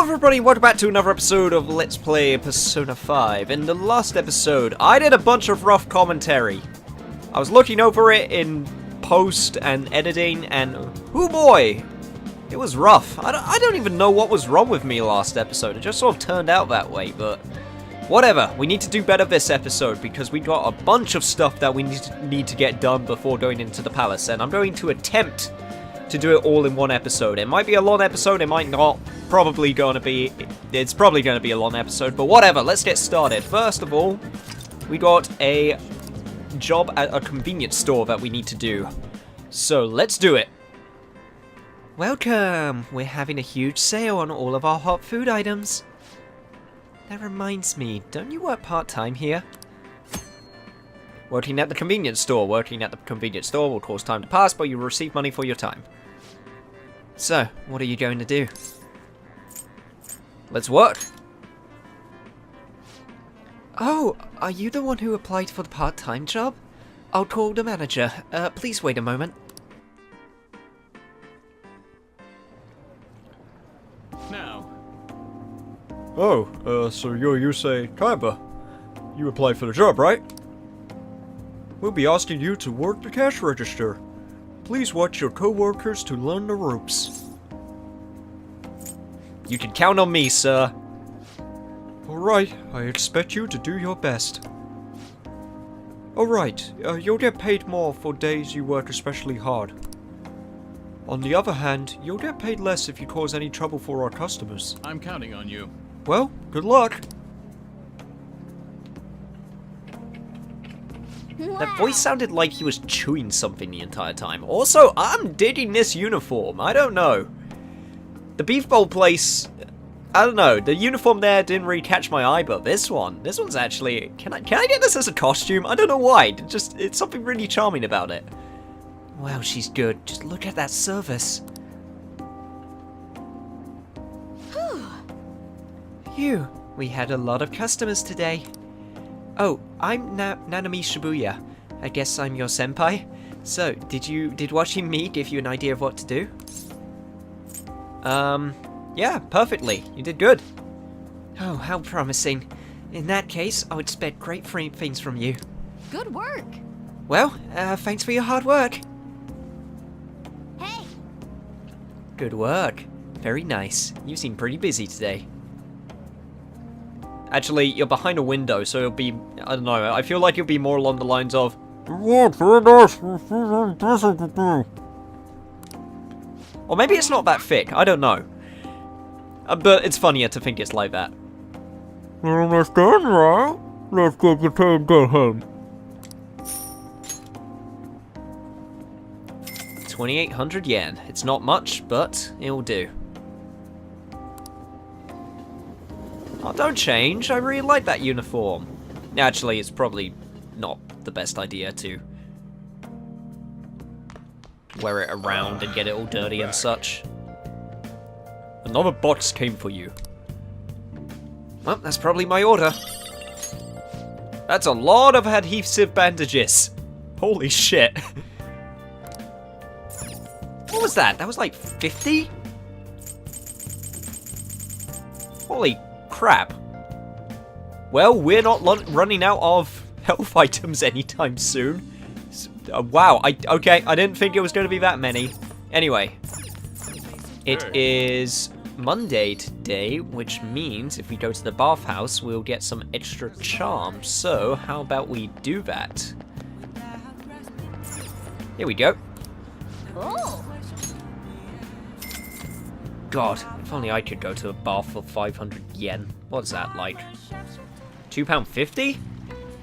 everybody, welcome back to another episode of Let's Play Persona 5. In the last episode, I did a bunch of rough commentary. I was looking over it in post and editing, and oh boy, it was rough. I don't even know what was wrong with me last episode. It just sort of turned out that way, but whatever. We need to do better this episode because we got a bunch of stuff that we need to get done before going into the palace, and I'm going to attempt to do it all in one episode. It might be a long episode, it might not. It's probably going to be a long episode, but whatever, let's get started. First of all, we got a job at a convenience store that we need to do. So, let's do it. Welcome! We're having a huge sale on all of our hot food items. That reminds me, don't you work part-time here? Working at the convenience store. Working at the convenience store will cause time to pass, but you will receive money for your time. So, what are you going to do? Let's work. Oh, are you the one who applied for the part-time job? I'll call the manager. Please wait a moment. Now. Oh, so you're Yusei Kaiba. You applied for the job, right? We'll be asking you to work the cash register. Please watch your co-workers to learn the ropes. You can count on me, sir. Alright, I expect you to do your best. Alright, you'll get paid more for days you work especially hard. On the other hand, you'll get paid less if you cause any trouble for our customers. I'm counting on you. Well, good luck. That voice sounded like he was chewing something the entire time. Also, I'm digging this uniform. I don't know. The beef bowl place, I don't know. The uniform there didn't really catch my eye, but this one's actually. Can I get this as a costume? I don't know why. It's something really charming about it. Wow, she's good. Just look at that service. Phew, we had a lot of customers today. Oh, I'm Nanami Shibuya. I guess I'm your senpai. So, did watching me give you an idea of what to do? Yeah, perfectly. You did good. Oh, how promising. In that case, I would expect great things from you. Good work. Well, thanks for your hard work. Hey. Good work. Very nice. You seem pretty busy today. Actually, you're behind a window, so it'll be, I don't know, I feel like it'll be more along the lines of, or maybe it's not that thick, I don't know. But it's funnier to think it's like that. You're almost done, right? Let's get your pay and go home. 2,800 yen. It's not much, but it'll do. Oh, don't change. I really like that uniform. Actually, it's probably not the best idea to wear it around and get it all dirty and such. Another box came for you. Well, that's probably my order. That's a lot of adhesive bandages. Holy shit. What was that? That was like 50? Holy crap. Well, we're not running out of health items anytime soon. Wow, okay, I didn't think it was going to be that many. Anyway, it is Monday today, which means if we go to the bathhouse, we'll get some extra charm. So, how about we do that? Here we go. Oh. God, if only I could go to a bath for 500 yen. What's that like? £2.50?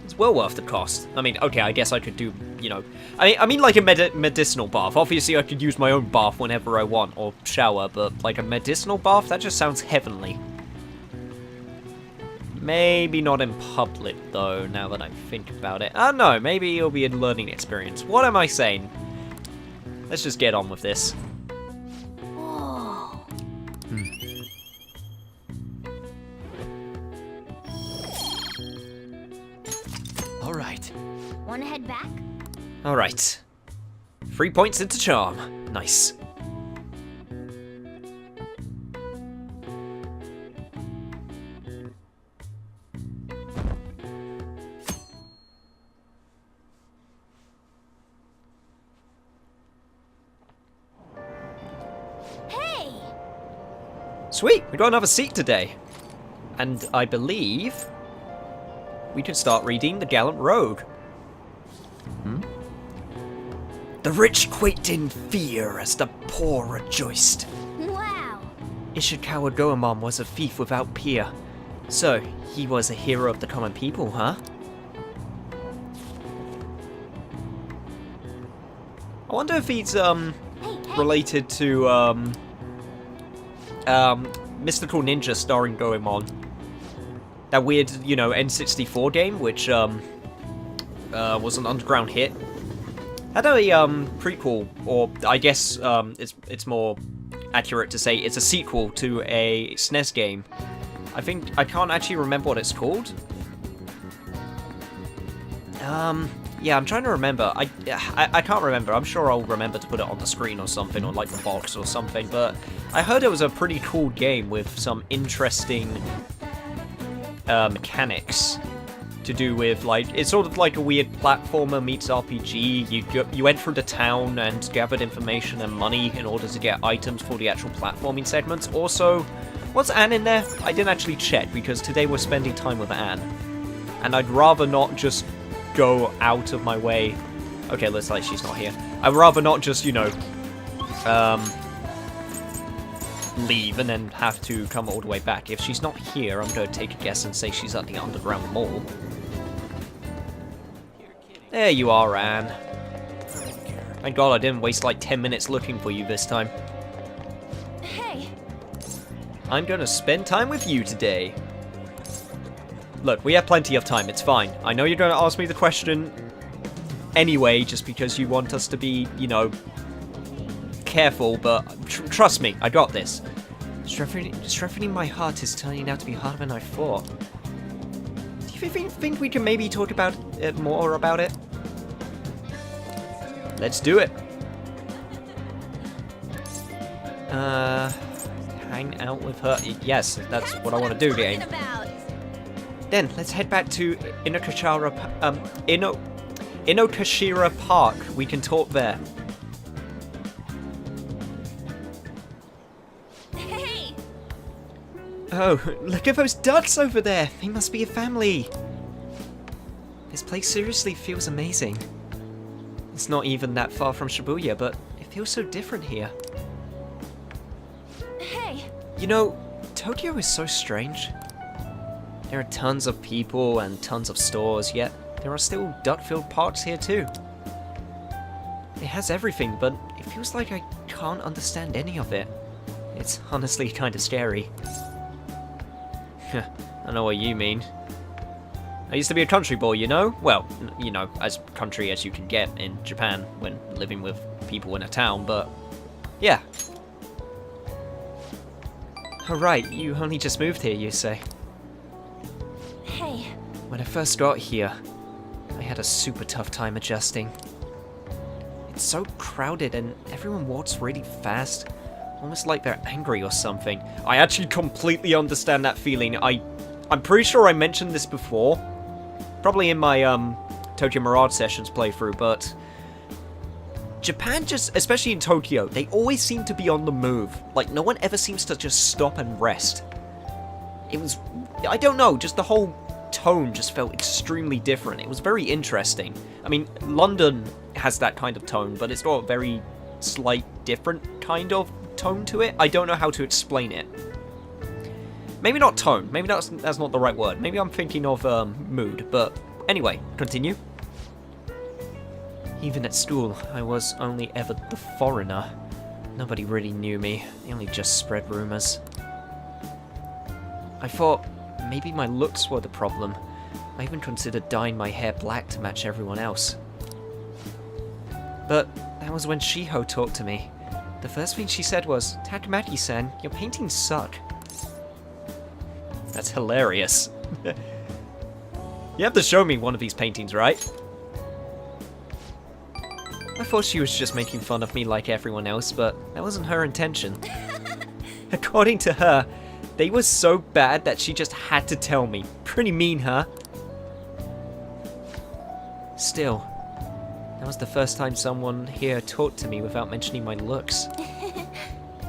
It's well worth the cost. I mean, okay, I guess I could do, you know... I mean like a medicinal bath. Obviously, I could use my own bath whenever I want, or shower, but like a medicinal bath? That just sounds heavenly. Maybe not in public, though, now that I think about it. I don't know, maybe it'll be a learning experience. What am I saying? Let's just get on with this. Alright. Wanna head back? Alright. 3 points into charm. Nice. Sweet, we got another seat today. And I believe we can start reading The Gallant Rogue. The rich quaked in fear as the poor rejoiced. Wow. Ishikawa Goemon was a thief without peer. So, he was a hero of the common people, huh? I wonder if he's, related to, Mystical Ninja starring Goemon. That weird, you know, N64 game, which, was an underground hit. Had a, prequel, or I guess, it's more accurate to say it's a sequel to a SNES game. I can't actually remember what it's called. Yeah, I'm trying to remember. I can't remember. I'm sure I'll remember to put it on the screen or something, or like the box or something, but I heard it was a pretty cool game with some interesting mechanics to do with, like, it's sort of like a weird platformer meets RPG. You went through the town and gathered information and money in order to get items for the actual platforming segments. Also, was Anne in there? I didn't actually check, because today we're spending time with Anne. And I'd rather not just go out of my way. Okay, looks like she's not here. I'd rather not just, you know, leave and then have to come all the way back. If she's not here, I'm going to take a guess and say she's at the underground mall. There you are, Anne. Thank God I didn't waste like 10 minutes looking for you this time. Hey. I'm gonna spend time with you today. Look, we have plenty of time, it's fine. I know you're gonna ask me the question anyway, just because you want us to be, you know, careful, but trust me, I got this. Strengthening my heart is turning out to be harder than I thought. Do you think we can maybe talk about it more about it? Let's do it. Hang out with her. Yes, that's what I want to do, game. Then let's head back to Inokashira Park. We can talk there. Hey. Oh, look at those ducks over there. They must be a family. This place seriously feels amazing. It's not even that far from Shibuya, but it feels so different here. Hey. You know, Tokyo is so strange. There are tons of people and tons of stores, yet there are still duck-filled parks here too. It has everything, but it feels like I can't understand any of it. It's honestly kind of scary. I know what you mean. I used to be a country boy, you know? Well, you know, as country as you can get in Japan when living with people in a town, but yeah. Oh right, you only just moved here, you say? Hey. When I first got here, I had a super tough time adjusting. It's so crowded and everyone walks really fast, almost like they're angry or something. I actually completely understand that feeling. I'm pretty sure I mentioned this before, probably in my Tokyo Mirage Sessions playthrough, but Japan just, especially in Tokyo, they always seem to be on the move. Like, no one ever seems to just stop and rest. It was, I don't know, just the whole tone just felt extremely different. It was very interesting. I mean, London has that kind of tone, but it's got a very slight different kind of tone to it. I don't know how to explain it. Maybe not tone. Maybe that's not the right word. Maybe I'm thinking of mood. But anyway, continue. Even at school, I was only ever the foreigner. Nobody really knew me. They only just spread rumors. I thought maybe my looks were the problem. I even considered dyeing my hair black to match everyone else. But that was when Shiho talked to me. The first thing she said was, "Takamaki-san, your paintings suck." That's hilarious. You have to show me one of these paintings, right? I thought she was just making fun of me like everyone else, but that wasn't her intention. According to her, they were so bad that she just had to tell me. Pretty mean, huh? Still, that was the first time someone here talked to me without mentioning my looks.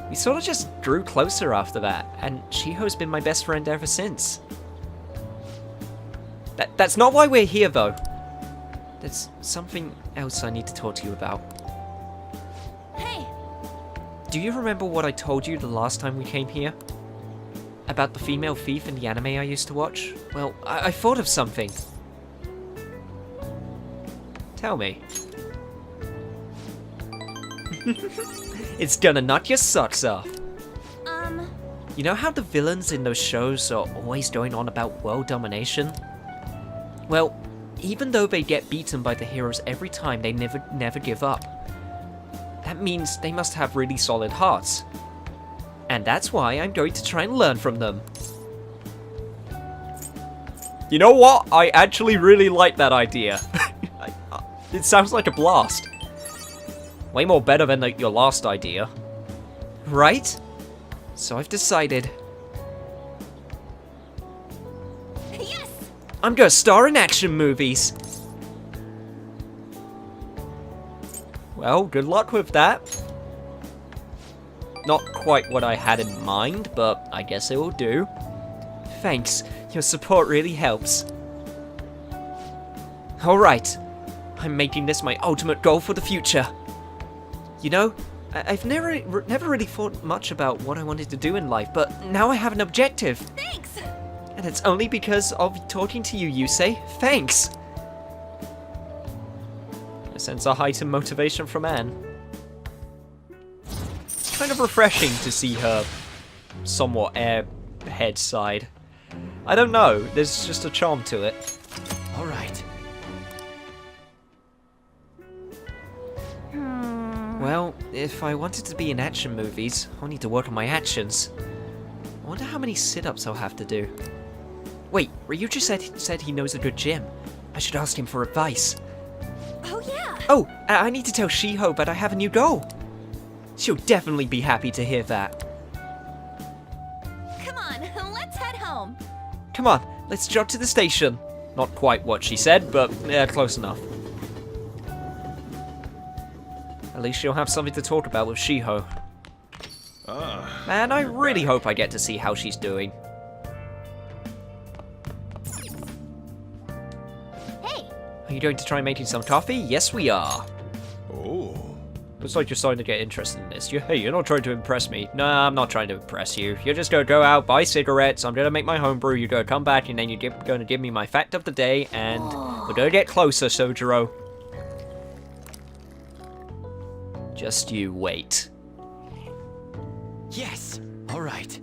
We sort of just grew closer after that, and Shiho's been my best friend ever since. That's not why we're here, though. There's something else I need to talk to you about. Hey. Do you remember what I told you the last time we came here? About the female thief in the anime I used to watch? Well, I thought of something. Tell me. It's gonna knock your socks off. You know how the villains in those shows are always going on about world domination? Well, even though they get beaten by the heroes every time, they never give up. That means they must have really solid hearts. And that's why I'm going to try and learn from them. You know what? I actually really like that idea. It sounds like a blast. Way more better than your last idea. Right? So I've decided. Yes! I'm gonna star in action movies. Well, good luck with that. Not quite what I had in mind, but I guess it will do. Thanks, your support really helps. Alright, I'm making this my ultimate goal for the future. You know, I've never really thought much about what I wanted to do in life, but now I have an objective. Thanks! And it's only because of talking to you, Yusei. Thanks! I sense a heightened motivation from Anne. It's kind of refreshing to see her somewhat airhead side. I don't know, there's just a charm to it. Alright. Well, if I wanted to be in action movies, I'll need to work on my actions. I wonder how many sit-ups I'll have to do. Wait, Ryuji said he knows a good gym. I should ask him for advice. Oh, yeah! Oh, I need to tell Shiho that I have a new goal. She'll definitely be happy to hear that. Come on, let's head home. Come on, let's jog to the station. Not quite what she said, but close enough. At least she'll have something to talk about with Shiho. Man, I really hope I get to see how she's doing. Hey! Are you going to try making some coffee? Yes, we are. Oh. Looks like you're starting to get interested in this. Hey, you're not trying to impress me. Nah, I'm not trying to impress you. You're just gonna go out, buy cigarettes, I'm gonna make my homebrew, you're gonna come back, and then you're gonna give me my fact of the day, and we're gonna get closer, Sojiro. Just you wait. Yes! Alright.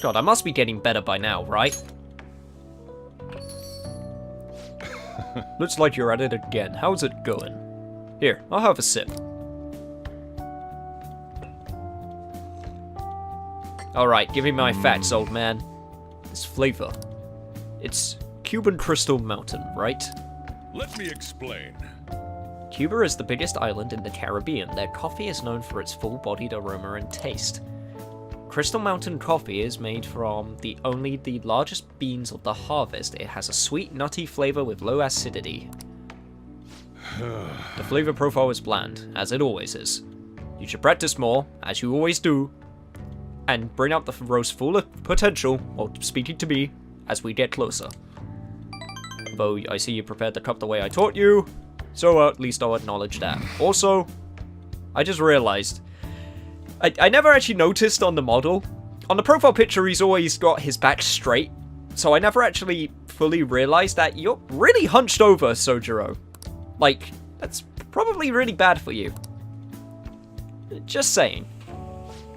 God, I must be getting better by now, right? Looks like you're at it again. How's it going? Here, I'll have a sip. Alright, give me my facts, old man. This flavor. It's Cuban Crystal Mountain, right? Let me explain. Cuba is the biggest island in the Caribbean. Their coffee is known for its full-bodied aroma and taste. Crystal Mountain coffee is made from only the largest beans of the harvest. It has a sweet, nutty flavor with low acidity. The flavor profile is bland, as it always is. You should practice more, as you always do, and bring out the roast full of potential while speaking to me as we get closer. Although I see you prepared the cup the way I taught you, so at least I'll acknowledge that. Also, I just realized, I never actually noticed on the model. On the profile picture, he's always got his back straight, so I never actually fully realized that you're really hunched over, Sojiro. Like, that's probably really bad for you. Just saying.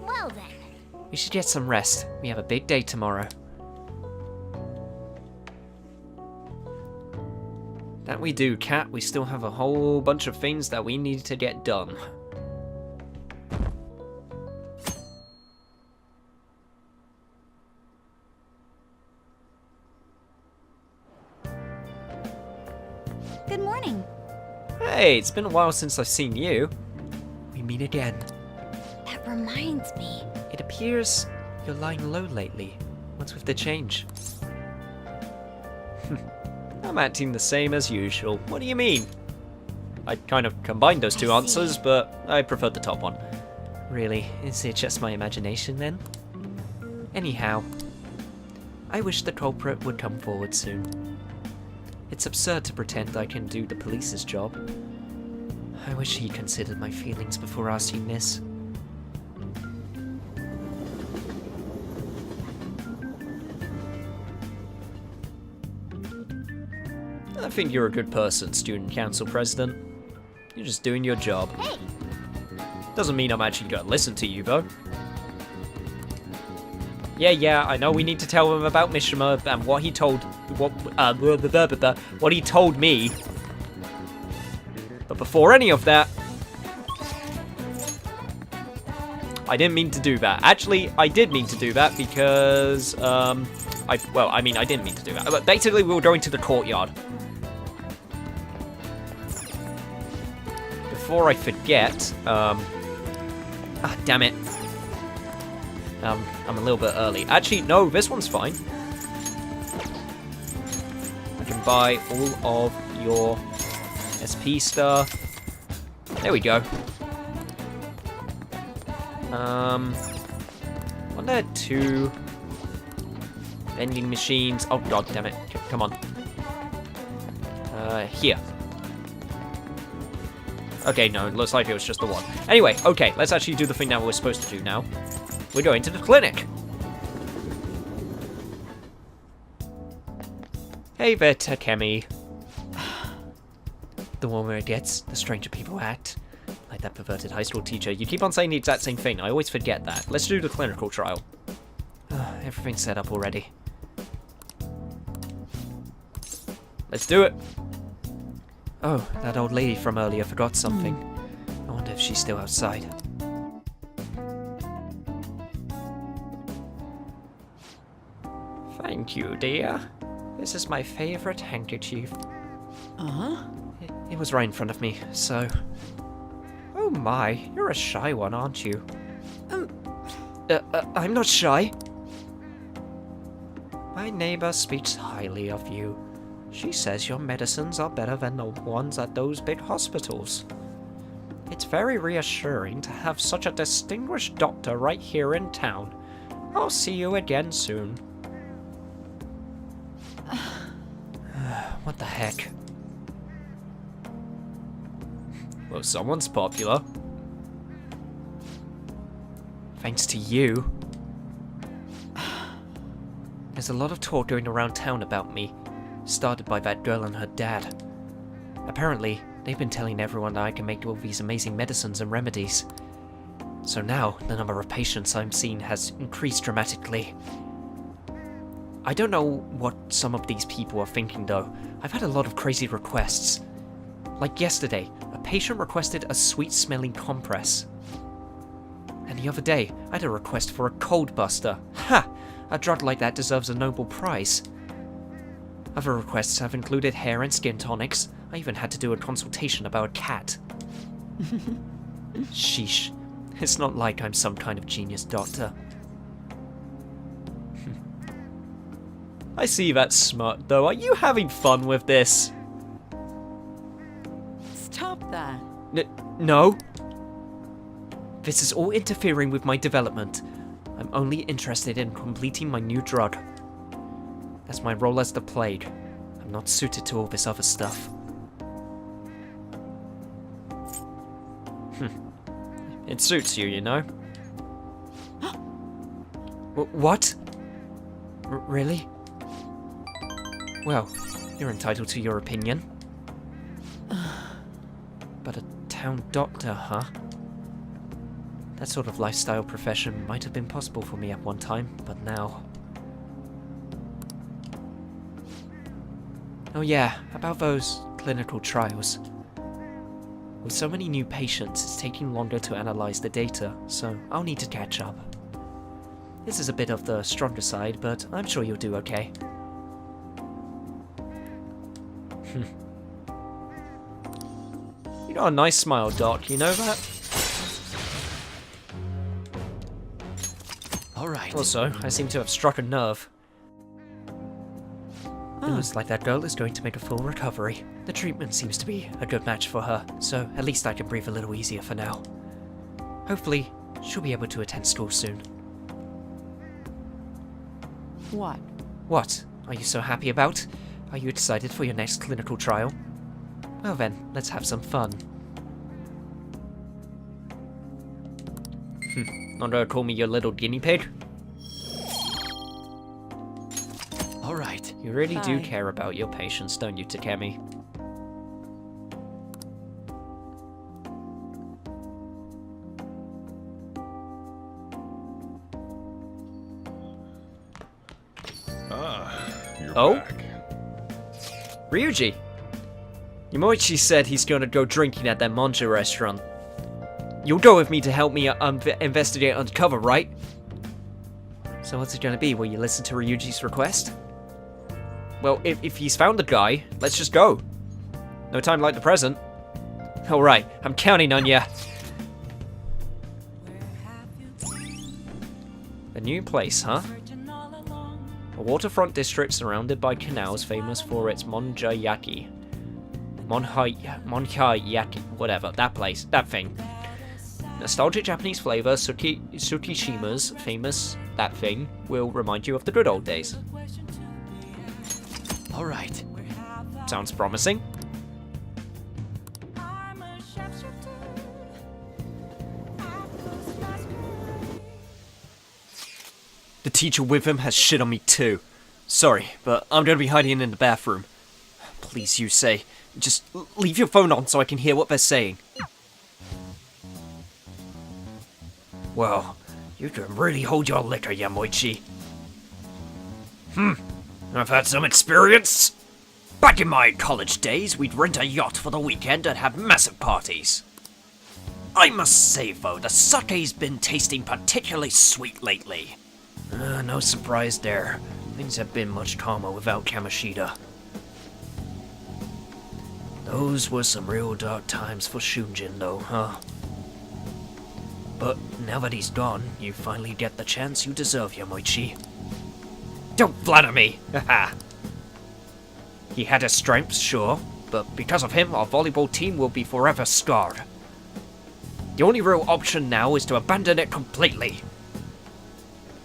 Well then. We should get some rest. We have a big day tomorrow. That we do, Cat. We still have a whole bunch of things that we need to get done. Good morning. Hey, it's been a while since I've seen you. We meet again. That reminds me. It appears you're lying low lately. What's with the change? I'm acting the same as usual. What do you mean? I kind of combined those two answers, but I preferred the top one. Really, is it just my imagination then? Anyhow, I wish the culprit would come forward soon. It's absurd to pretend I can do the police's job. I wish he considered my feelings before asking this. I think you're a good person, Student Council President. You're just doing your job. Hey, Doesn't mean I'm actually gonna listen to you, though. Yeah, I know we need to tell him about Mishima and what he told... what he told me. But before any of that... I didn't mean to do that. Actually, I did mean to do that because, I didn't mean to do that. But basically, we were going to the courtyard. Before I forget, damn it. I'm a little bit early. Actually, no, this one's fine. I can buy all of your SP stuff. There we go. One there, 2 vending machines. Oh god damn it! Come on. Here. Okay, no, it looks like it was just the one. Anyway, okay, let's actually do the thing that we're supposed to do now. We're going to the clinic. Hey there, Takemi. The warmer it gets, the stranger people act. Like that perverted high school teacher. You keep on saying the exact same thing. I always forget that. Let's do the clinical trial. Everything's set up already. Let's do it. Oh, that old lady from earlier forgot something. I wonder if she's still outside. Thank you, dear. This is my favorite handkerchief. It was right in front of me, so... Oh my, you're a shy one, aren't you? I'm not shy. My neighbor speaks highly of you. She says your medicines are better than the ones at those big hospitals. It's very reassuring to have such a distinguished doctor right here in town. I'll see you again soon. What the heck? Well, someone's popular. Thanks to you. There's a lot of talk going around town about me, started by that girl and her dad. Apparently, they've been telling everyone that I can make all these amazing medicines and remedies. So now, the number of patients I'm seeing has increased dramatically. I don't know what some of these people are thinking though. I've had a lot of crazy requests. Like yesterday, a patient requested a sweet-smelling compress. And the other day, I had a request for a cold buster. Ha! A drug like that deserves a Nobel Prize. Other requests have included hair and skin tonics. I even had to do a consultation about a cat. Sheesh. It's not like I'm some kind of genius doctor. I see that smut, though. Are you having fun with this? Stop that. No. This is all interfering with my development. I'm only interested in completing my new drug. That's my role as the plague. I'm not suited to all this other stuff. It suits you, you know? What? Really? Well, you're entitled to your opinion. But a town doctor, huh? That sort of lifestyle profession might have been possible for me at one time, but now... Oh yeah, about those clinical trials. With so many new patients, it's taking longer to analyze the data, so I'll need to catch up. This is a bit of the stronger side, but I'm sure you'll do okay. You got a nice smile, Doc, you know that? Alright. Also, I seem to have struck a nerve. It looks like that girl is going to make a full recovery. The treatment seems to be a good match for her, so at least I can breathe a little easier for now. Hopefully, She'll be able to attend school soon. What? What are you so happy about? Are you excited for your next clinical trial? Well then, let's have some fun. Not gonna call me your little guinea pig? Alright. You really do Bye. care about your patients, don't you, Takemi? You're Oh? back. Ryuji! Yamoichi said he's gonna go drinking at that Monja restaurant. You'll go with me to help me investigate undercover, right? So what's it gonna be? Will you listen to Ryuji's request? Well, if he's found the guy, let's just go. No time like the present. Alright, I'm counting on ya. A new place, huh? A waterfront district surrounded by canals famous for its monjayaki. Monjayaki, whatever, that place, that thing. Nostalgic Japanese flavor, Tsukishima's famous that thing, will remind you of the good old days. Alright. Sounds promising. The teacher with him has shit on me too. Sorry, but I'm gonna be hiding in the bathroom. Please, you say. Just leave your phone on so I can hear what they're saying. Well, you can really hold your liquor, Yamoichi. I've had some experience. Back in my college days, we'd rent a yacht for the weekend and have massive parties. I must say, though, the sake's been tasting particularly sweet lately. No surprise there. Things have been much calmer without Kamoshida. Those were some real dark times for Shunjin, though, huh? But now that he's gone, you finally get the chance you deserve, Yamoichi. Don't flatter me! Haha! He had his strengths, sure, but because of him, our volleyball team will be forever scarred. The only real option now is to abandon it completely.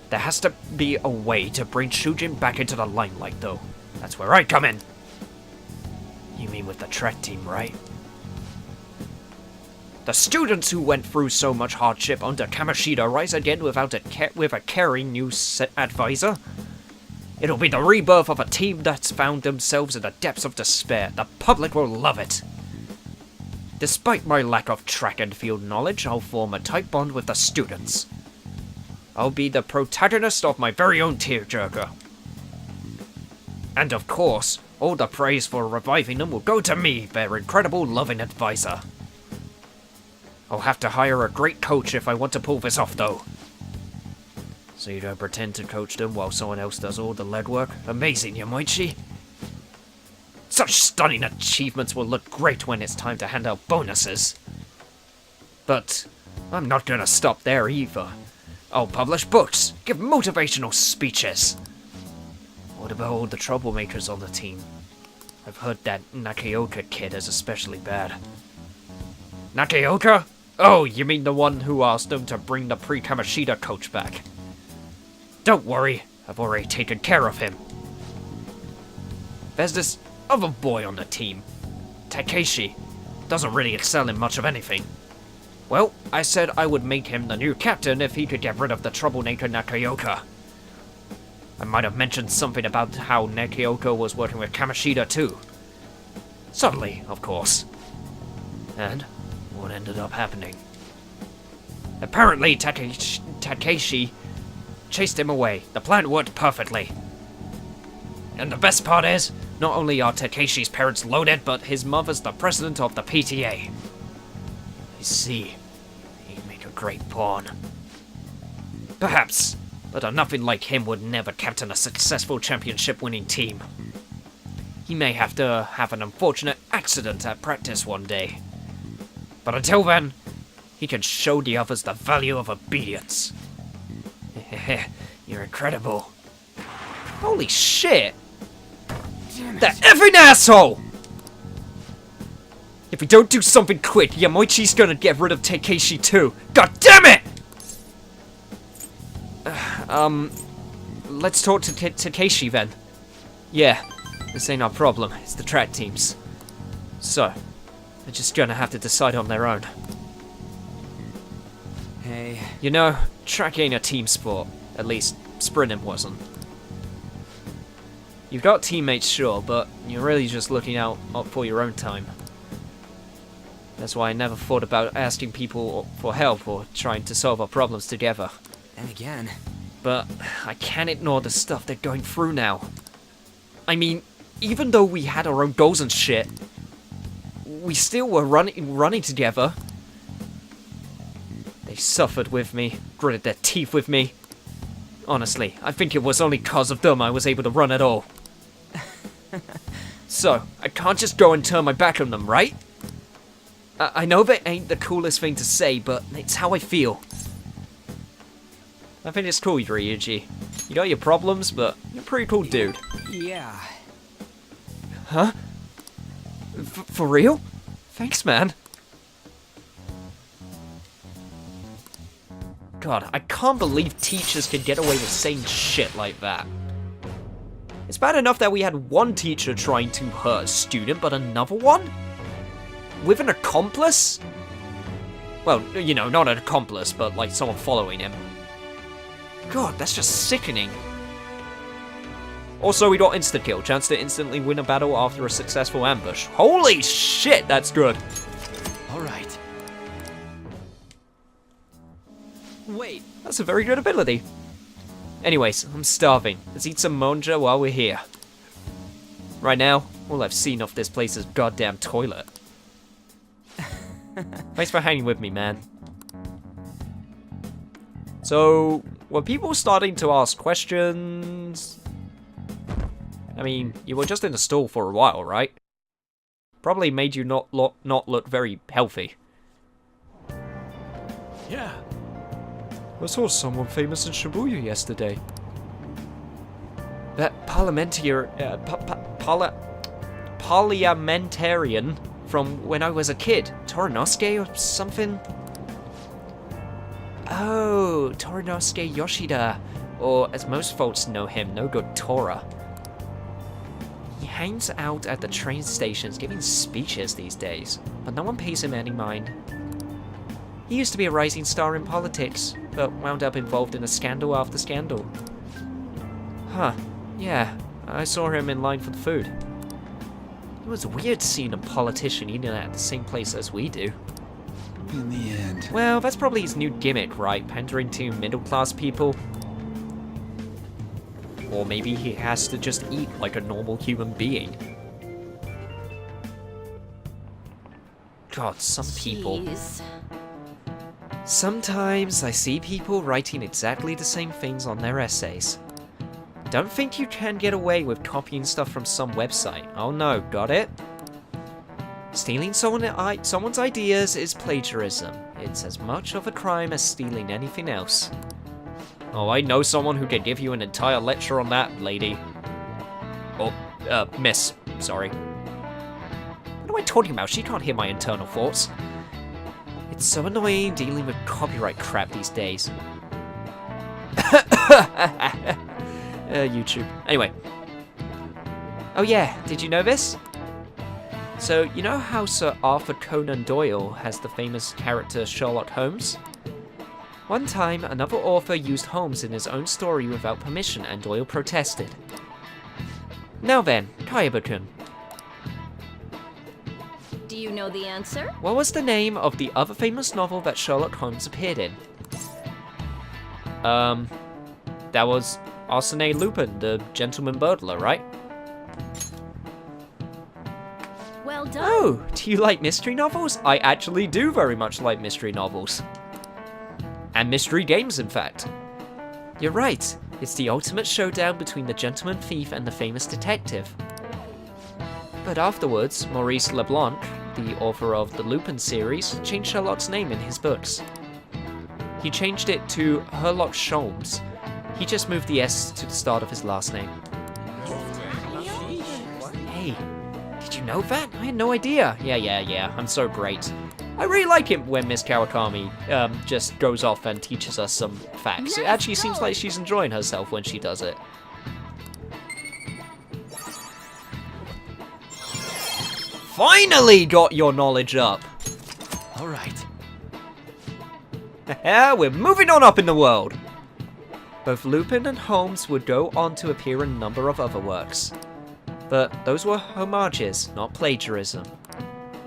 There has to be a way to bring Shujin back into the limelight, though. That's where I come in. You mean with the track team, right? The students who went through so much hardship under Kamoshida rise again without with a caring new advisor. It'll be the rebirth of a team that's found themselves in the depths of despair. The public will love it. Despite my lack of track and field knowledge, I'll form a tight bond with the students. I'll be the protagonist of my very own tearjerker. And of course, all the praise for reviving them will go to me, their incredible loving advisor. I'll have to hire a great coach if I want to pull this off, though. So you don't pretend to coach them while someone else does all the legwork? Amazing, Yamoichi. Such stunning achievements will look great when it's time to hand out bonuses. But I'm not gonna stop there either. I'll publish books, give motivational speeches. What about all the troublemakers on the team? I've heard that Nakaoka kid is especially bad. Nakaoka? Oh, you mean the one who asked them to bring the pre-Kamoshida coach back? Don't worry, I've already taken care of him. There's this other boy on the team, Takeshi. Doesn't really excel in much of anything. Well, I said I would make him the new captain if he could get rid of the troublemaker Nakaoka. I might have mentioned something about how Nakaoka was working with Kamoshida too. Subtly, of course. And what ended up happening? Apparently Takeshi chased him away. The plan worked perfectly. And the best part is, not only are Takeshi's parents loaded, but his mother's the president of the PTA. I see. He'd make a great pawn. Perhaps, but nothing like him would never captain a successful championship-winning team. He may have to have an unfortunate accident at practice one day. But until then, he can show the others the value of obedience. You're incredible. Holy shit! That effing asshole! If we don't do something quick, Yamoichi's gonna get rid of Takeshi too. God damn it! Let's talk to Takeshi then. Yeah, this ain't our problem, it's the track teams. So, they're just gonna have to decide on their own. Hey. You know, track ain't a team sport. At least, sprinting wasn't. You've got teammates, sure, but you're really just looking out for your own time. That's why I never thought about asking people for help or trying to solve our problems together. And again. But I can't ignore the stuff they're going through now. I mean, even though we had our own goals and shit, we still were running together. They suffered with me, gritted their teeth with me. Honestly, I think it was only cause of them I was able to run at all. So, I can't just go and turn my back on them, right? I know that ain't the coolest thing to say, but it's how I feel. I think it's cool, Ryuji. You got your problems, but you're a pretty cool dude. Yeah. Huh? For real? Thanks, man. God, I can't believe teachers can get away with saying shit like that. It's bad enough that we had one teacher trying to hurt a student, but another one? With an accomplice? Well, you know, not an accomplice, but like someone following him. God, that's just sickening. Also, we got insta-kill, chance to instantly win a battle after a successful ambush. Holy shit, that's good. Alright. Wait. That's a very good ability. Anyways, I'm starving. Let's eat some monja while we're here. Right now, all I've seen of this place is goddamn toilet. Thanks for hanging with me, man. So, were people starting to ask questions? I mean, you were just in the stall for a while, right? Probably made you not look very healthy. Yeah. I saw someone famous in Shibuya yesterday. That parliamentarian from when I was a kid. Torinosuke or something? Oh, Torinosuke Yoshida. Or as most folks know him, no good Tora. He hangs out at the train stations giving speeches these days, but no one pays him any mind. He used to be a rising star in politics, but wound up involved in a scandal after scandal. Huh, yeah, I saw him in line for the food. It was weird seeing a politician eating at the same place as we do. In the end. Well, that's probably his new gimmick, right? Pandering to middle-class people. Or maybe he has to just eat like a normal human being. God, some people. Jeez. Sometimes I see people writing exactly the same things on their essays. Don't think you can get away with copying stuff from some website. Oh no, got it? Stealing someone's ideas is plagiarism. It's as much of a crime as stealing anything else. Oh, I know someone who can give you an entire lecture on that, lady. Oh, miss. Sorry. What am I talking about? She can't hear my internal thoughts. It's so annoying dealing with copyright crap these days. YouTube. Anyway. Oh yeah, did you know this? So, you know how Sir Arthur Conan Doyle has the famous character Sherlock Holmes? One time, another author used Holmes in his own story without permission, and Doyle protested. Now then, Kayaba-kun, Do you know the answer? what was the name of the other famous novel that Sherlock Holmes appeared in? That was Arsène Lupin, the gentleman burglar, right? Well done. Oh, do you like mystery novels? I actually do very much like mystery novels. And mystery games, in fact. You're right, it's the ultimate showdown between the gentleman thief and the famous detective. But afterwards, Maurice Leblanc, the author of the Lupin series, changed Sherlock's name in his books. He changed it to Herlock Sholmes. He just moved the S to the start of his last name. Hey, did you know that? I had no idea. Yeah, I'm so great. I really like it when Miss Kawakami just goes off and teaches us some facts. It actually seems like she's enjoying herself when she does it. Finally got your knowledge up! All right. We're moving on up in the world! Both Lupin and Holmes would go on to appear in a number of other works. But those were homages, not plagiarism.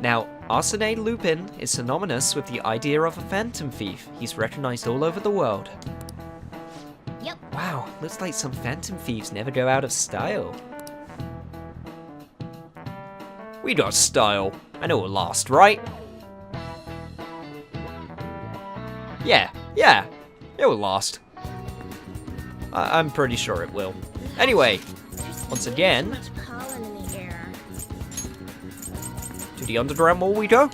Now, Arsène Lupin is synonymous with the idea of a phantom thief. He's recognized all over the world. Yep. Wow, looks like some phantom thieves never go out of style. We got style. I know it'll last, right? Yeah, it will last. I'm pretty sure it will. Anyway, once again, Much pollen in the air. to the underground mall we go.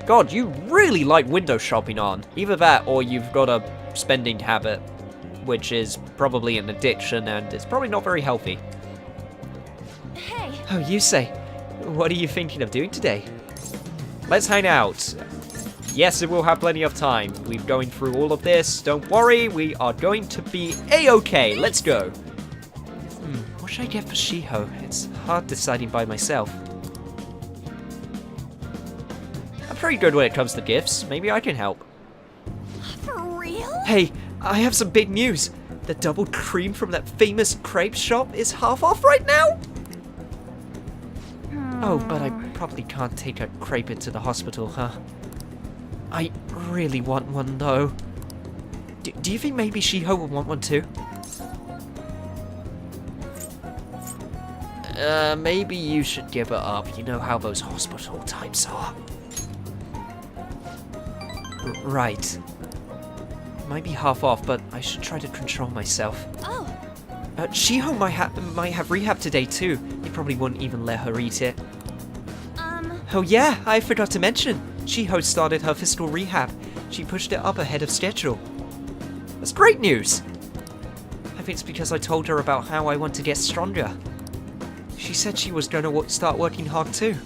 God, you really like window shopping on. Either that or you've got a spending habit, which is probably an addiction and it's probably not very healthy. Hey, Oh, you say. What are you thinking of doing today? Let's hang out. Yes, we'll have plenty of time. We're going through all of this. Don't worry, we are going to be A-okay. Let's go. What should I get for Shiho? It's hard deciding by myself. I'm pretty good when it comes to gifts. Maybe I can help. for real? Hey, I have some big news. The doubled cream from that famous crepe shop is half off right now. Oh, but I probably can't take a crepe into the hospital, huh? I really want one, though. Do you think maybe Shiho will want one too? Maybe you should give it up. You know how those hospital types are. Right. Might be half off, but I should try to control myself. Oh, Shiho might have rehab today too. They probably wouldn't even let her eat it. Oh yeah, I forgot to mention. Shiho started her physical rehab. She pushed it up ahead of schedule. That's great news! I think it's because I told her about how I want to get stronger. She said she was going to start working hard too.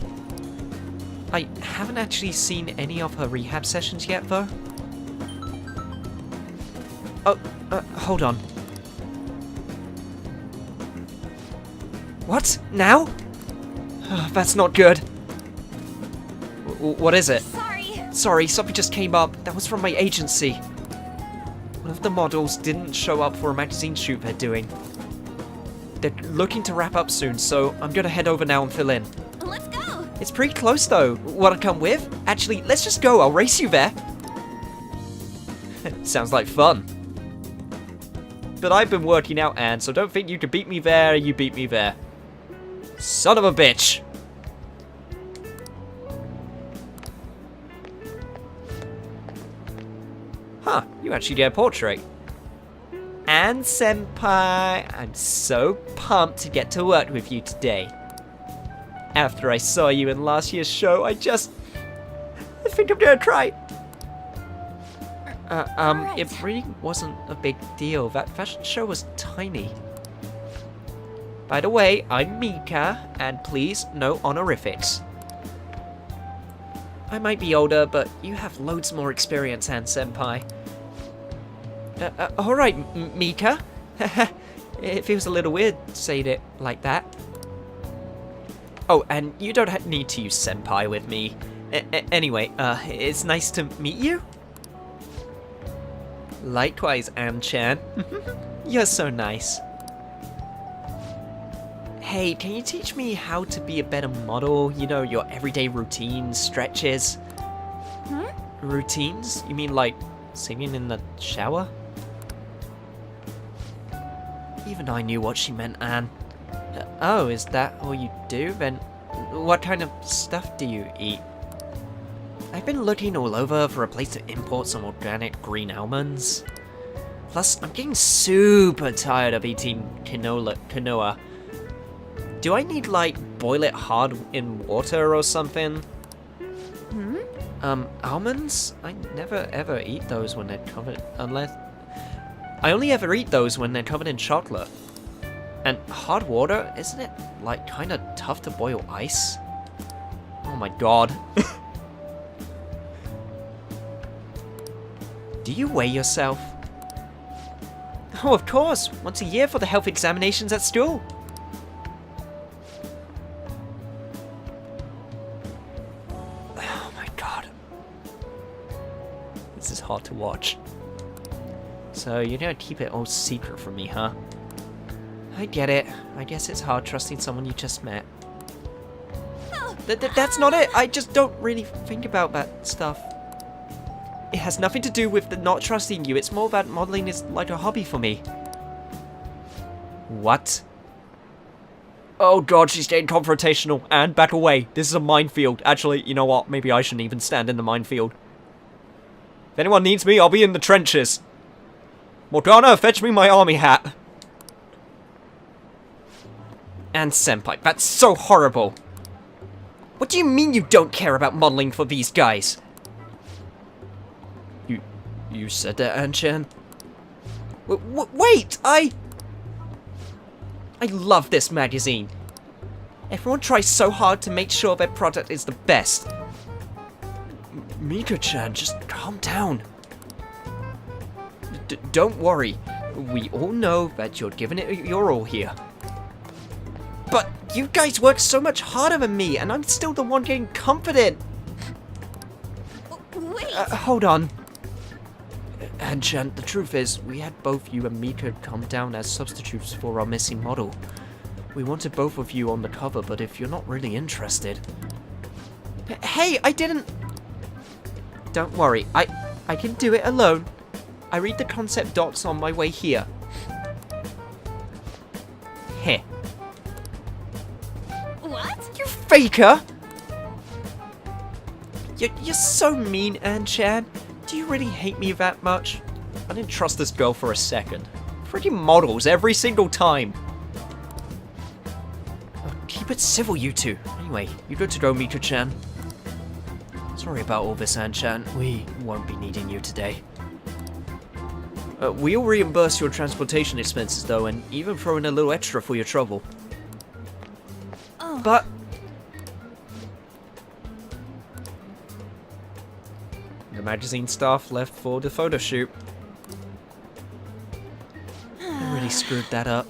I haven't actually seen any of her rehab sessions yet though. Oh, hold on. What? Now? That's not good. What is it? sorry. Sorry, something just came up. That was from my agency. One of the models didn't show up for a magazine shoot they're doing. They're looking to wrap up soon, so I'm gonna head over now and fill in. Let's go. It's pretty close though. Wanna come with? Actually, let's just go. I'll race you there. Sounds like fun. But I've been working out, Anne, so don't think you can beat me there, you beat me there. Son of a bitch. Huh, you actually get a portrait. Anne Senpai, I'm so pumped to get to work with you today. After I saw you in last year's show, I think I'm gonna try. Alright. It really wasn't a big deal. That fashion show was tiny. By the way, I'm Mika, and please, no honorifics. I might be older, but you have loads more experience, Anne Senpai. Alright, Mika. It feels a little weird saying it like that. Oh, and you don't need to use Senpai with me. Anyway, it's nice to meet you. Likewise, Anne-chan. You're so nice. Hey, can you teach me how to be a better model? You know, your everyday routines, stretches. Routines? You mean like singing in the shower? Even I knew what she meant, Anne. Oh, is that all you do? Then what kind of stuff do you eat? I've been looking all over for a place to import some organic green almonds. Plus, I'm getting super tired of eating quinoa. Do I need, like, boil it hard in water or something? Almonds? I never ever eat those when they're covered, unless... I only ever eat those when they're covered in chocolate. And hard water, isn't it, like, kind of tough to boil ice? Oh my god. Do you weigh yourself? Oh, of course! Once a year for the health examinations at school. Oh my god. This is hard to watch. So, you're gonna keep it all secret from me, huh? I get it. I guess it's hard trusting someone you just met. That's not it! I just don't really think about that stuff. It has nothing to do with the not trusting you. It's more that modeling is like a hobby for me. What? Oh god, she's getting confrontational. And back away. This is a minefield. Actually, you know what? Maybe I shouldn't even stand in the minefield. If anyone needs me, I'll be in the trenches. Morgana, fetch me my army hat. And senpai. That's so horrible. What do you mean you don't care about modeling for these guys? You said that, An-chan? Wait, I love this magazine. Everyone tries so hard to make sure their product is the best. Mika-chan, just calm down. Don't worry. We all know that you're giving it your all here. But you guys work so much harder than me, and I'm still the one getting confident. Wait! Hold on. An-chan, the truth is, we had both you and Mika come down as substitutes for our missing model. We wanted both of you on the cover, but if you're not really interested... Hey, I didn't... Don't worry, I can do it alone. I read the concept docs on my way here. Heh. What? You faker! You're so mean, An-chan. Do you really hate me that much? I didn't trust this girl for a second. Freaking models every single time. Oh, keep it civil, you two. Anyway, you good to go, Mika-chan. Sorry about all this, An-chan. We won't be needing you today. We'll reimburse your transportation expenses, though, and even throw in a little extra for your trouble. Oh. But... the magazine staff left for the photo shoot. I really screwed that up.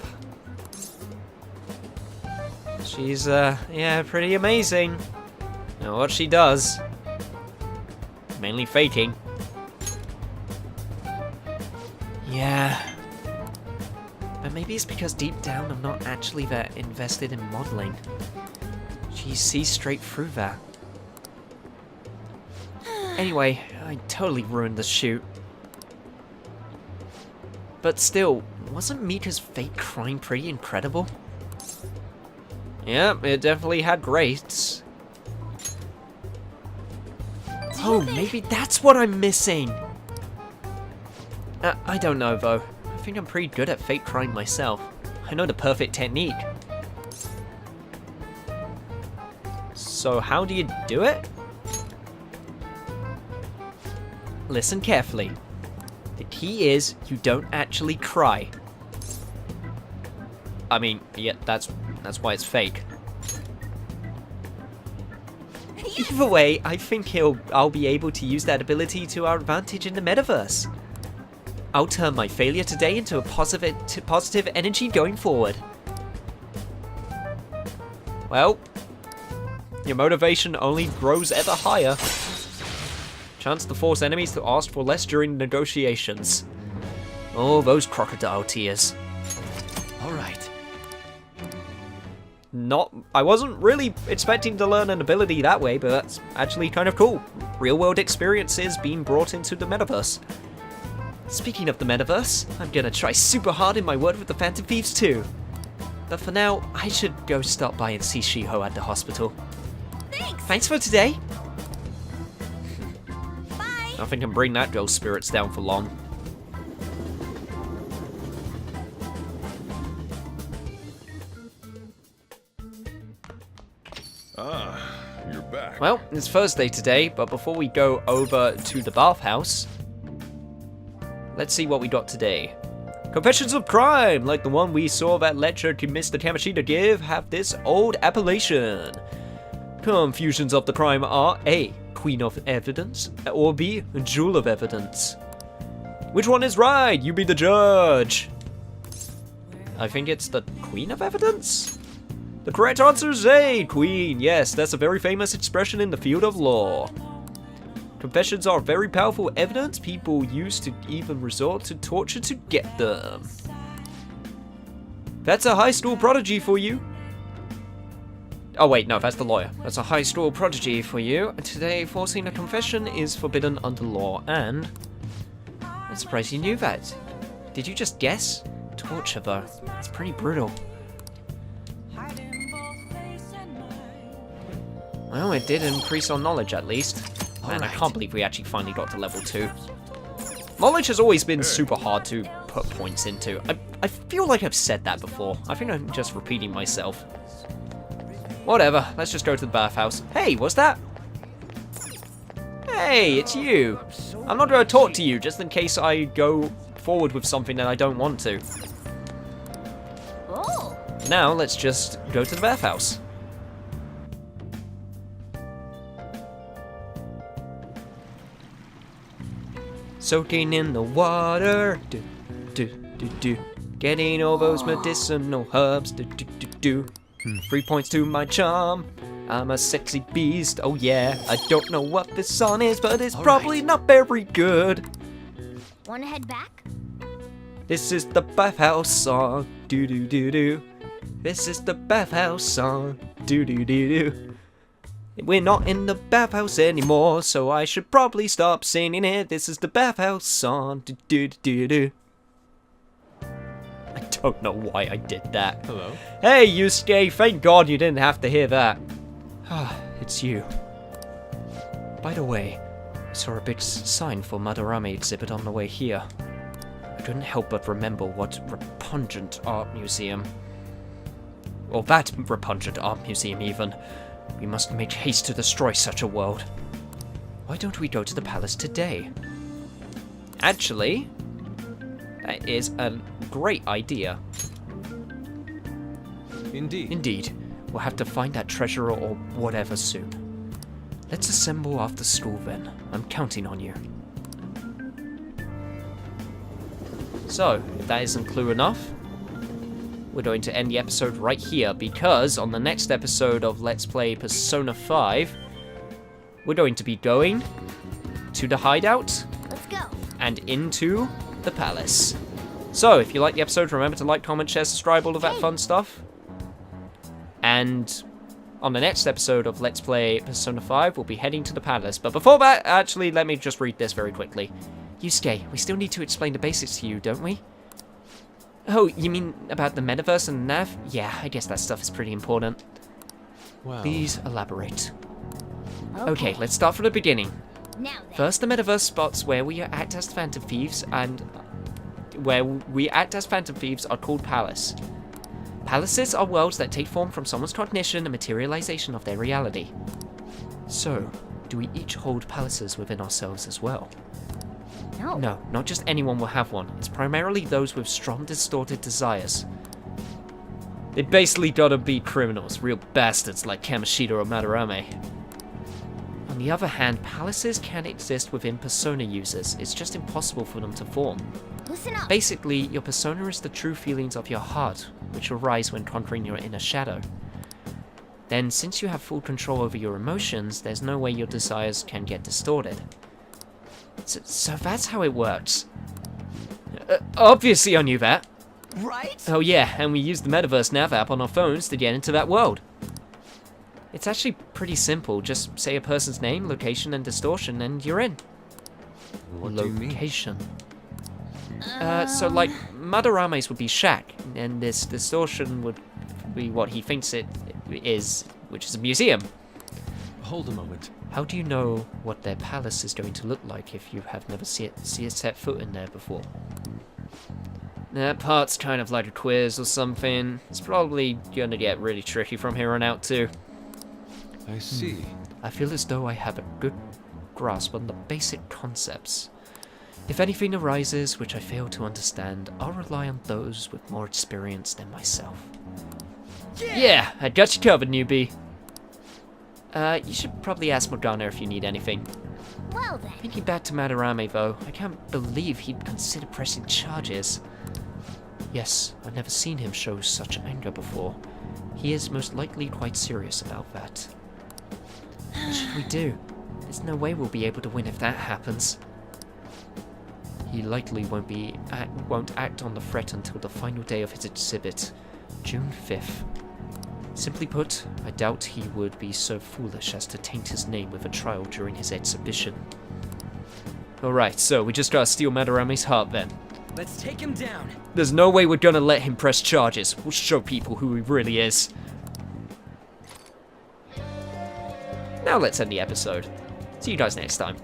She's, yeah, pretty amazing. Now, what she does... mainly faking. Yeah. But maybe it's because deep down I'm not actually that invested in modeling. She sees straight through that. Anyway, I totally ruined the shoot. But still, wasn't Mika's fake crying pretty incredible? Yeah, it definitely had grace. Oh, maybe that's what I'm missing! I don't know, though. I think I'm pretty good at fake crying myself. I know the perfect technique. So how do you do it? Listen carefully. The key is you don't actually cry. I mean, yeah, that's why it's fake. Yes. Either way, I think I'll be able to use that ability to our advantage in the metaverse. I'll turn my failure today into a positive energy going forward. Well, your motivation only grows ever higher. Chance to force enemies to ask for less during negotiations. Oh, those crocodile tears. Alright. I wasn't really expecting to learn an ability that way, but that's actually kind of cool. Real-world experiences being brought into the metaverse. Speaking of the metaverse, I'm gonna try super hard in my word with the Phantom Thieves too. But for now, I should go stop by and see Shiho at the hospital. Thanks for today. Bye. Nothing can bring that girl's spirits down for long. Ah, you're back. Well, it's Thursday today, but before we go over to the bathhouse, let's see what we got today. Confessions of crime, like the one we saw that lecture to Mr. Tamashita give, have this old appellation. Confusions of the crime are A. Queen of evidence, or B. Jewel of evidence. Which one is right? You be the judge. I think it's the Queen of evidence? The correct answer is A. Queen. Yes, that's a very famous expression in the field of law. Confessions are very powerful evidence people use to even resort to torture to get them. That's a high school prodigy for you. Oh wait, no, that's the lawyer. That's a high school prodigy for you. Today, forcing a confession is forbidden under law, and I'm surprised you knew that. Did you just guess? Torture, though. It's pretty brutal. Well, it did increase our knowledge, at least. Man, I can't believe we actually finally got to level 2. Knowledge has always been super hard to put points into. I feel like I've said that before. I think I'm just repeating myself. Whatever, let's just go to the bathhouse. Hey, what's that? Hey, it's you. I'm not going to talk to you, just in case I go forward with something that I don't want to. Oh. Now, let's just go to the bathhouse. Soaking in the water, do, do, do, do. Getting all those medicinal herbs, do, do, do, do. 3 points to my charm. I'm a sexy beast, oh yeah. I don't know what this song is, but it's probably not very good. Wanna head back? This is the bathhouse song, do do do do. This is the bathhouse song, do do do do. We're not in the bathhouse anymore, so I should probably stop singing it. This is the bathhouse song, do do do do. I don't know why I did that. Hello? Hey, Yusuke, thank God you didn't have to hear that. Ah, it's you. By the way, I saw a big sign for Madarame exhibit on the way here. I couldn't help but remember what repugnant art museum. Or that repugnant art museum, even. We must make haste to destroy such a world. Why don't we go to the palace today? Actually, that is a great idea. Indeed. Indeed. We'll have to find that treasure or whatever soon. Let's assemble after school then. I'm counting on you. So, if that isn't clue enough, we're going to end the episode right here, because on the next episode of Let's Play Persona 5, we're going to be going to the hideout Let's go. and into the palace. So, if you like the episode, remember to like, comment, share, subscribe, all of that fun stuff. And on the next episode of Let's Play Persona 5, we'll be heading to the palace. But before that, actually, let me just read this very quickly. Yusuke, we still need to explain the basics to you, don't we? Oh, you mean about the metaverse and the nav? Yeah, I guess that stuff is pretty important. Well, Please elaborate. Okay, let's start from the beginning. Now then. First, the metaverse spots where we act as phantom thieves, and where we act as phantom thieves are called palace. Palaces are worlds that take form from someone's cognition and materialization of their reality. So, do we each hold palaces within ourselves as well? No. No, not just anyone will have one. It's primarily those with strong distorted desires. They basically gotta be criminals, real bastards like Kamoshida or Madarame. On the other hand, palaces can exist within persona users. It's just impossible for them to form. Listen up. Basically, your persona is the true feelings of your heart, which arise when conquering your inner shadow. Then, since you have full control over your emotions, there's no way your desires can get distorted. So that's how it works. Obviously I knew that. Right? Oh yeah, and we use the Metaverse Nav app on our phones to get into that world. It's actually pretty simple. Just say a person's name, location, and distortion, and you're in. what do you mean? Location. So like, Madarame's would be shack, and this distortion would be what he thinks it is, which is a museum. Hold a moment. How do you know what their palace is going to look like if you have never set foot in there before? That part's kind of like a quiz or something. It's probably gonna get really tricky from here on out too. I see. I feel as though I have a good grasp on the basic concepts. If anything arises which I fail to understand, I'll rely on those with more experience than myself. Yeah, I got you covered, newbie. You should probably ask Morgana if you need anything. Well then. Thinking back to Madarame, though, I can't believe he'd consider pressing charges. Yes, I've never seen him show such anger before. He is most likely quite serious about that. What should we do? There's no way we'll be able to win if that happens. He likely won't act on the threat until the final day of his exhibit, June 5th. Simply put, I doubt he would be so foolish as to taint his name with a trial during his exhibition. Alright, so we just gotta steal Madarame's heart then. Let's take him down. There's no way we're gonna let him press charges. We'll show people who he really is. Now let's end the episode. See you guys next time.